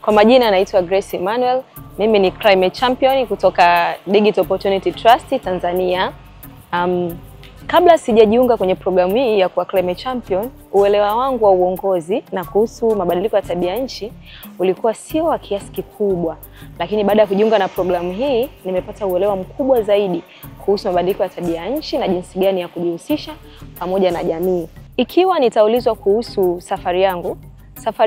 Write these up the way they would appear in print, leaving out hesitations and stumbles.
Kwa majina naitwa Grace Emmanuel. Mimi ni Climate Champion kutoka Digital Opportunity Trust Tanzania. Kabla sijajiunga kwenye programu hii ya kuwa Climate Champion, uelewa wangu wa uongozi na kuhusu mabadiliko ya tabia nchi ulikuwa sio wa kiasi kikubwa. Lakini baada ya kujiunga na programu hii, nimepata uelewa mkubwa zaidi kuhusu mabadiliko ya tabia nchi na jinsi gani ya kujihusisha pamoja na jamii. Ikiwa nitaulizwa kuhusu safari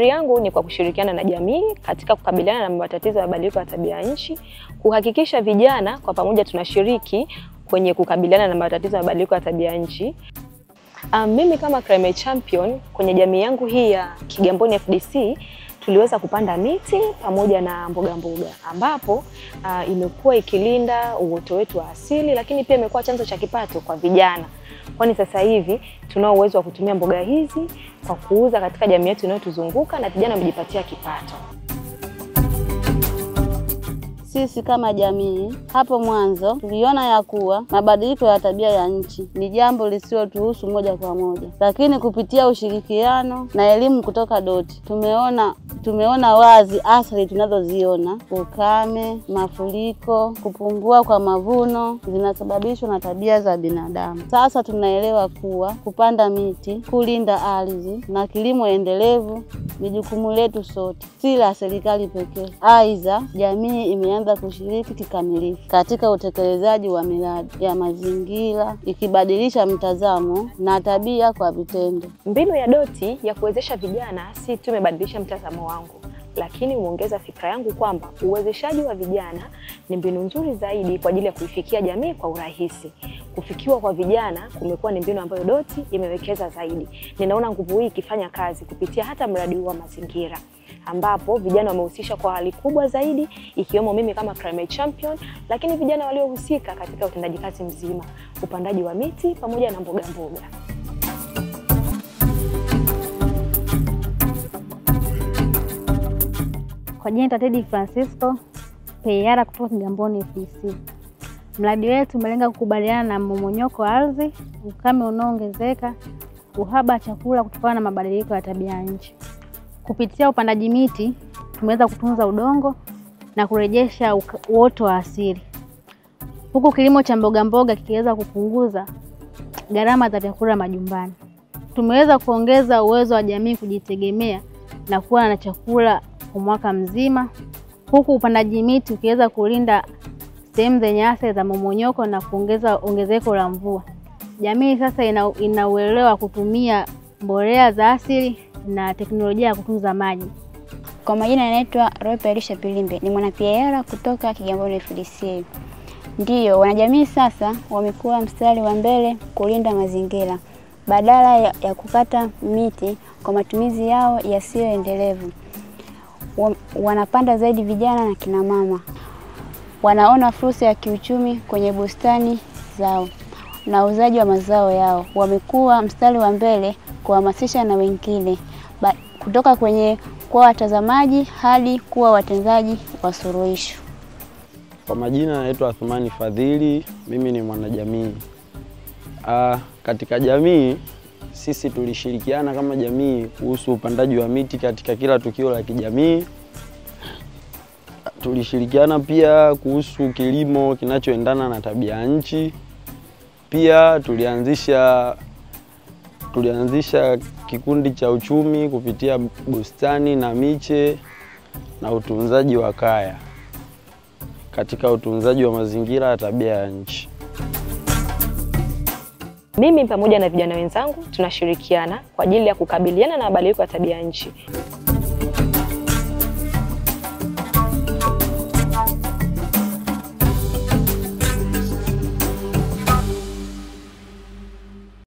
yangu ni kwa kushirikiana na jamii katika kukabiliana na matatizo ya mabadiliko ya tabia nchi, kuhakikisha vijana kwa pamoja tunashiriki kwenye kukabiliana na matatizo ya mabadiliko ya tabia nchi. Mimi kama Climate Champion kwenye jamii yangu hii ya Kigamboni FDC tuliweza kupanda miti pamoja na mboga ambapo imekuwa ikilinda uoto wetu wa asili, lakini pia imekuwa chanzo cha kipato kwa vijana. Kwani sasa hivi tunao uwezo wa kutumia mboga hizi kwa kuuza katika jamii yetu inayotuzunguka na vijana wamejipatia kipato. Sisi kama jamii hapo mwanzo tuliona ya kuwa mabadiliko ya tabia ya nchi ni jambo lisilotuhusu moja kwa moja, lakini kupitia ushirikiano na elimu kutoka DOT tumeona wazi athari tunazoziona: ukame, mafuriko, kupungua kwa mavuno zinasababishwa na tabia za binadamu. Sasa tunaelewa kuwa kupanda miti, kulinda ardhi na kilimo endelevu ni jukumu letu sote, si la serikali pekee. Aidha, jamii imeanza kushiriki kikamilifu katika utekelezaji wa miradi ya mazingira, ikibadilisha mtazamo na tabia kwa vitendo. Mbinu ya DOT ya kuwezesha vijana si tu imebadilisha mtazamo wangu, lakini umeongeza fikra yangu kwamba uwezeshaji wa vijana ni mbinu nzuri zaidi kwa ajili ya kuifikia jamii kwa urahisi. Kufikiwa kwa vijana kumekuwa ni mbinu ambayo DOT imewekeza zaidi. Ninaona nguvu hii ikifanya kazi kupitia hata mradi huu wa mazingira, ambapo vijana wamehusisha kwa hali kubwa zaidi, ikiwemo mimi kama Climate Champion, lakini vijana waliohusika katika utendaji kazi mzima, upandaji wa miti pamoja na mboga. Kwa jina naitwa Teddy Francisco PR kutoka Kigamboni FDC. Mradi wetu umelenga kukubaliana na mmomonyoko wa ardhi, ukame unaoongezeka, uhaba wa chakula kutokana na mabadiliko ya tabia nchi. Kupitia upandaji miti tumeweza kutunza udongo na kurejesha uoto wa asili, huku kilimo cha mboga kikiweza kupunguza gharama za vyakula majumbani. Tumeweza kuongeza uwezo wa jamii kujitegemea na kuwa na chakula kwa mwaka mzima, huku upandaji miti ukiweza kulinda sehemu zenye athari za mmomonyoko na kuongeza ongezeko la mvua. Jamii sasa inauelewa kutumia mbolea za asili na teknolojia ya kutunza maji. Kwa majina naitwa Rope Elisha Pilimbe, ni mwana PR kutoka Kigamboni FDC. Ndiyo, wanajamii sasa wamekuwa mstari wa mbele kulinda mazingira badala ya kukata miti kwa matumizi yao yasiyoendelevu. Wanapanda zaidi vijana na kina mama. Wanaona fursa ya kiuchumi kwenye bustani zao na uuzaji wa mazao yao. Wamekuwa mstari wa mbele kuhamasisha na wengine, kutoka kwenye kuwa watazamaji hadi kuwa watendaji wa suluhisho. Kwa majina naitwa Athumani Fadhili, mimi ni mwanajamii. Katika jamii sisi tulishirikiana kama jamii kuhusu upandaji wa miti katika kila tukio la kijamii. Tulishirikiana pia kuhusu kilimo kinachoendana na tabia nchi. Pia tulianzisha kikundi cha uchumi kupitia bustani na miche na utunzaji wa kaya katika utunzaji wa mazingira ya tabia ya nchi. Mimi pamoja na vijana wenzangu tunashirikiana kwa ajili ya kukabiliana na mabadiliko ya tabia nchi.